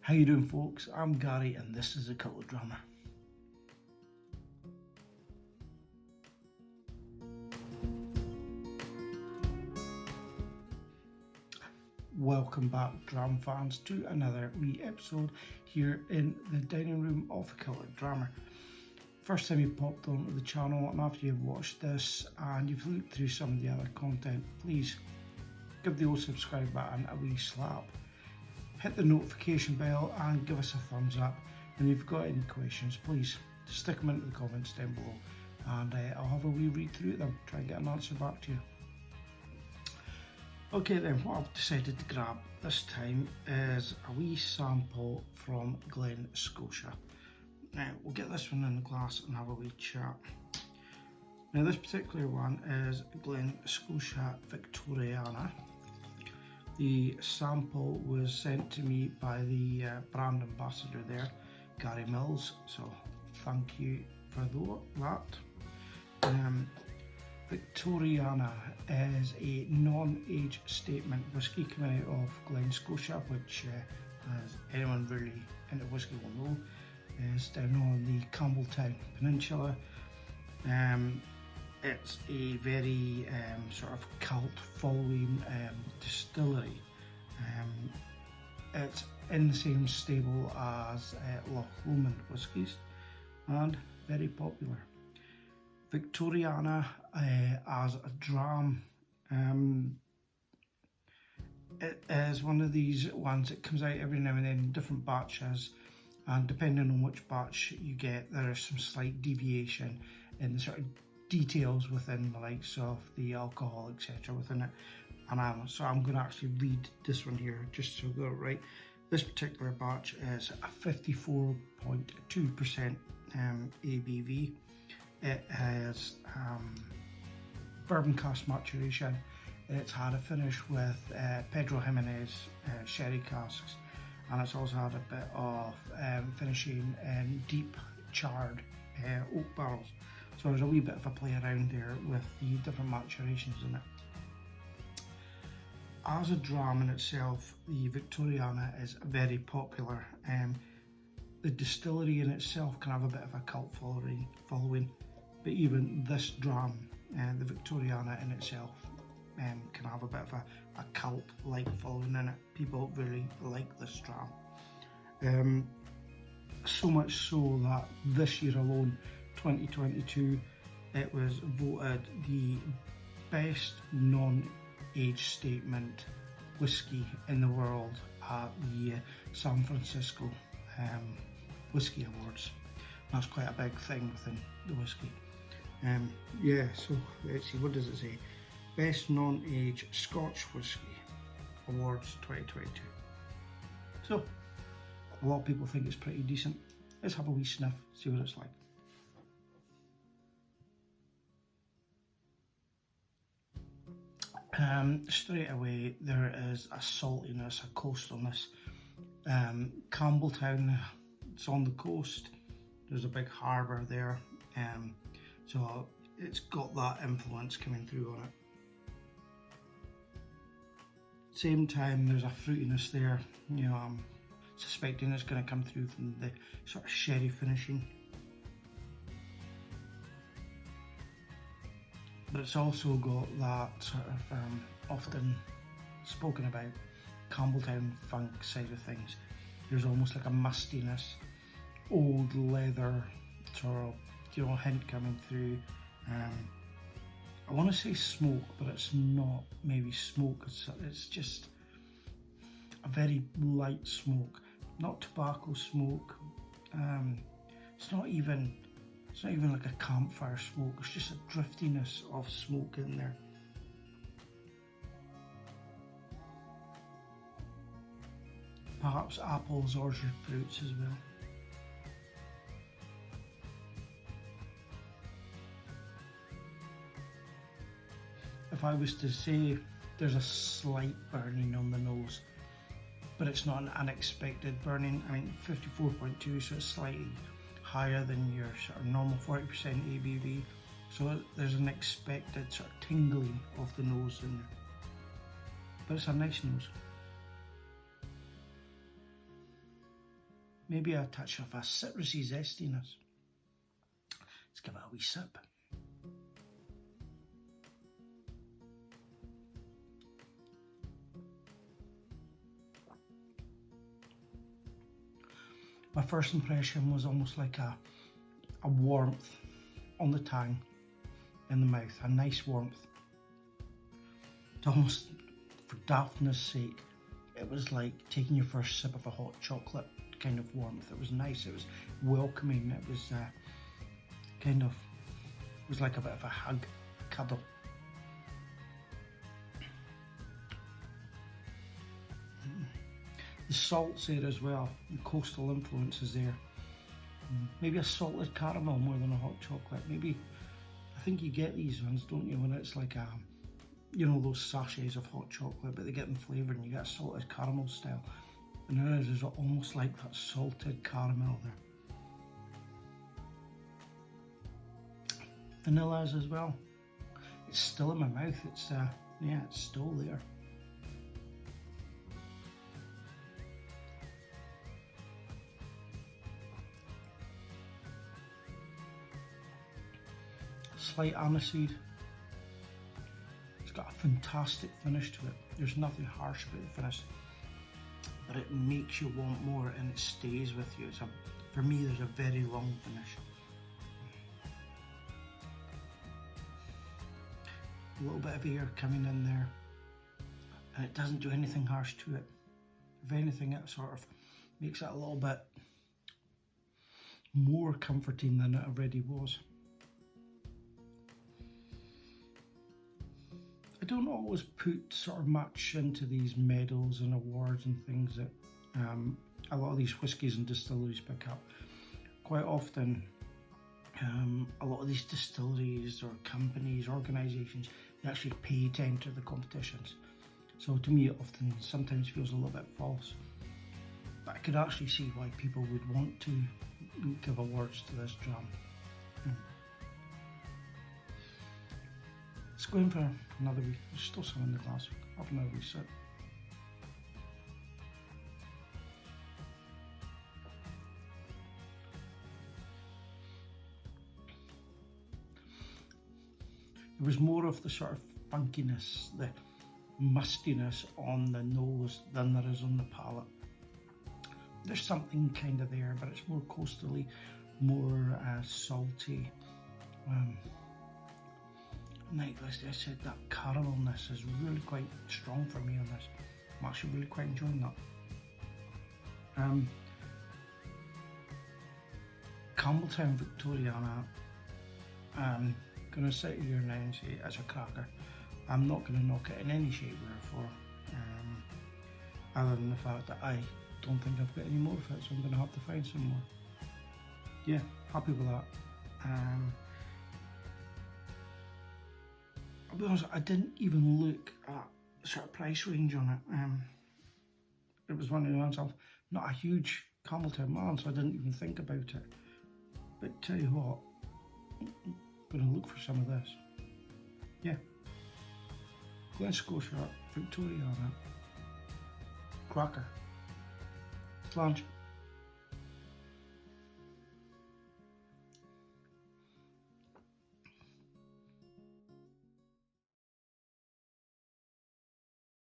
How you doing, folks? I'm Gary and this is a Colour Drama. Welcome back, dram fans, to another wee episode here in the dining room of a Colour Drama. First time you've popped onto the channel, and after you've watched this and you've looked through some of the other content, please give the old subscribe button a wee slap. Hit the notification bell and give us a thumbs up. And if you've got any questions, please stick them into the comments down below, and I'll have a wee read through them, try and get an answer back to you. Okay then, what I've decided to grab this time is a wee sample from Glen Scotia. Now we'll get this one in the glass and have a wee chat. Now this particular one is Glen Scotia Victoriana. The sample was sent to me by the brand ambassador there, Gary Mills, so thank you for that. Victoriana is a non-age statement whisky coming out of Glen Scotia, which, as anyone really into whisky will know, is down on the Campbelltown Peninsula. It's a very sort of cult following distillery. It's in the same stable as Loch Lomond whiskies and very popular. Victoriana as a dram, it is one of these ones that comes out every now and then in different batches, and depending on which batch you get, there is some slight deviation in the sort of details within the likes of the alcohol, etc. within it. And so I'm going to actually read this one here just so I got it right. This particular batch is a 54.2% ABV. It has bourbon cask maturation. It's had a finish with Pedro Jimenez sherry casks, and it's also had a bit of finishing in deep charred oak barrels. So there's a wee bit of a play around there with the different maturations in it. As a dram in itself, the Victoriana is very popular. The distillery in itself can have a bit of a cult following, but even this dram, the Victoriana in itself, can have a bit of a cult-like following in it. People really like this dram. So much so that this year alone, 2022, it was voted the best non-age statement whisky in the world at the San Francisco Whisky Awards. That's quite a big thing within the whisky. Yeah, so let's see, what does it say? Best non-age Scotch Whisky Awards 2022. So, a lot of people think it's pretty decent. Let's have a wee sniff, see what it's like. Straight away, there is a saltiness, a coastalness. Campbelltown, it's on the coast. There's a big harbour there, so it's got that influence coming through on it. Same time, there's a fruitiness there. You know, I'm suspecting it's going to come through from the sort of sherry finishing. But it's also got that sort of often spoken about Campbelltown funk side of things. There's almost like a mustiness, old leather sort of, you know, hint coming through. I want to say smoke, but it's not maybe smoke. It's just a very light smoke, not tobacco smoke. It's not even like a campfire smoke. It's just a driftiness of smoke in there. Perhaps apples, orchard fruits as well. If I was to say, there's a slight burning on the nose, but it's not an unexpected burning. I mean, 54.2, so it's slightly higher than your sort of normal 40% ABV. So there's an expected sort of tingling of the nose in there. But it's a nice nose. maybe a touch of a citrusy zestiness. Let's give it a wee sip. My first impression was almost like a warmth on the tongue, in the mouth, a nice warmth. Almost, for daftness sake, it was like taking your first sip of a hot chocolate kind of warmth. It was nice, it was welcoming, it was it was like a bit of a hug, cuddle. The salt's there as well, the coastal influence is there. Maybe a salted caramel more than a hot chocolate. Maybe, I think you get these ones, don't you, when it's like you know, those sachets of hot chocolate, but they get in flavour and you get a salted caramel style. And there's almost like that salted caramel there. Vanillas as well. It's still in my mouth, it's yeah, it's still there. Slight aniseed. It's got a fantastic finish to it. There's nothing harsh about the finish, but it makes you want more and it stays with you. For me, there's a very long finish. A little bit of air coming in there, and it doesn't do anything harsh to it. If anything, it sort of makes it a little bit more comforting than it already was. I don't always put sort of much into these medals and awards and things that a lot of these whiskies and distilleries pick up. Quite often, a lot of these distilleries or companies, organisations, they actually pay to enter the competitions. So to me, it often sometimes feels a little bit false. But I could actually see why people would want to give awards to this dram. Let's go in for another wee. There's still some in the glass. Have another wee sip. There was more of the sort of funkiness, the mustiness on the nose than there is on the palate. There's something kind of there, but it's more coastally, more salty. Like I said, that caramelness is really quite strong for me on this. I'm actually really quite enjoying that. Campbelltown Victoriana. I'm going to sit here now and say it's a cracker. I'm not going to knock it in any shape or form, other than the fact that I don't think I've got any more of it, so I'm going to have to find some more. Yeah, happy with that. I'll be honest, I didn't even look at the sort of price range on it. It was one of the ones, I'm not a huge Campbelltown man, so I didn't even think about it. But tell you what, I'm going to look for some of this. Yeah. Glen Scotia Victoriana. Cracker. Slange.